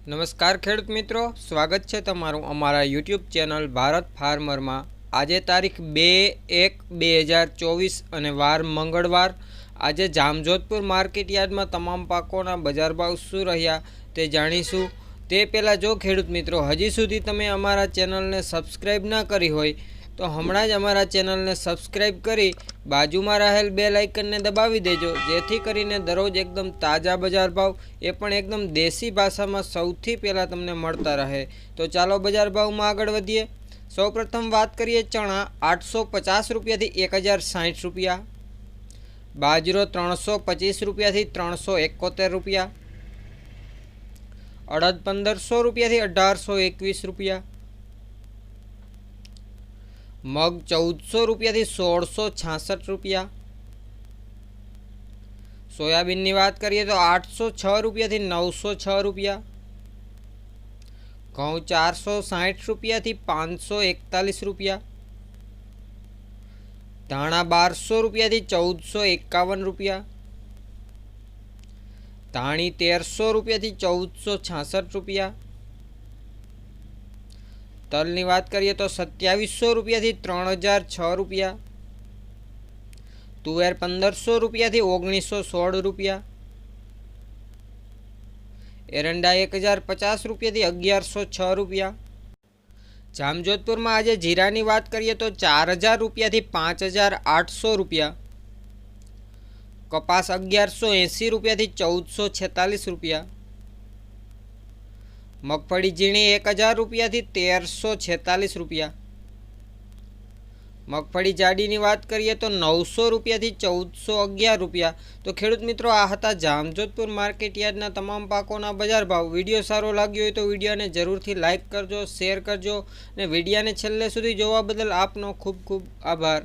નમસ્કાર ખેડૂત મિત્રો, સ્વાગત છે તમારું અમારા યુટ્યુબ ચેનલ ભારત ફાર્મરમાં। આજે તારીખ 2/1/2024 અને વાર મંગળવાર। આજે જામજોધપુર માર્કેટ યાર્ડમાં તમામ પાકોના બજાર ભાવ શું રહ્યા તે જાણીશું। તે પહેલાં જો ખેડૂત મિત્રો હજી સુધી તમે અમારા ચેનલને સબસ્ક્રાઈબ ના કરી હોય તો હમણાં જ અમારા ચેનલને સબસ્ક્રાઈબ કરી બાજુમાં રહેલ બેલ આઇકનને દબાવી દેજો, જેથી કરીને દરરોજ એકદમ તાજા બજાર ભાવ એ પણ એકદમ દેશી ભાષામાં સૌથી પહેલાં તમને મળતા રહે। તો ચાલો બજાર ભાવમાં આગળ વધીએ। સૌપ્રથમ વાત કરીએ ચણા 850 રૂપિયાથી 1060 રૂપિયા, બાજરો 325 રૂપિયાથી 371 રૂપિયા, અડદ 1500 રૂપિયાથી 1821 રૂપિયા, મગ 1400 રૂપિયાથી 1666 રૂપિયા, સોયાબીનની વાત કરીએ તો 806 રૂપિયાથી 906 રૂપિયા, ઘઉં 460 રૂપિયાથી 541 રૂપિયા, ધાણા 1200 રૂપિયાથી 1451 રૂપિયા, ધાણી 1300 રૂપિયાથી 1466 રૂપિયા, તલની વાત કરીએ તો 2700 રૂપિયાથી 3006 રૂપિયા, તુવેર 1500 રૂપિયાથી 1916 રૂપિયા, એરંડા 1050 રૂપિયાથી 1106 રૂપિયા। જામજોધપુરમાં આજે જીરાની વાત કરીએ તો 4000 રૂપિયાથી 5800 રૂપિયા, કપાસ 1180 રૂપિયાથી 1446 રૂપિયા, મગફળી ઝીણી 1000 રૂપિયાથી 1346 રૂપિયા, મગફળી જાડીની વાત કરીએ તો 900 રૂપિયાથી 1411 રૂપિયા। તો ખેડૂત મિત્રો, આ હતા જામજોધપુર માર્કેટ યાર્ડના તમામ પાકોના બજાર ભાવ। વિડીયો સારો લાગ્યો હોય તો વિડીયોને જરૂરથી લાઇક કરજો, શેર કરજો અને વિડીયોને છેલ્લે સુધી જોવા બદલ આપનો ખૂબ ખૂબ આભાર।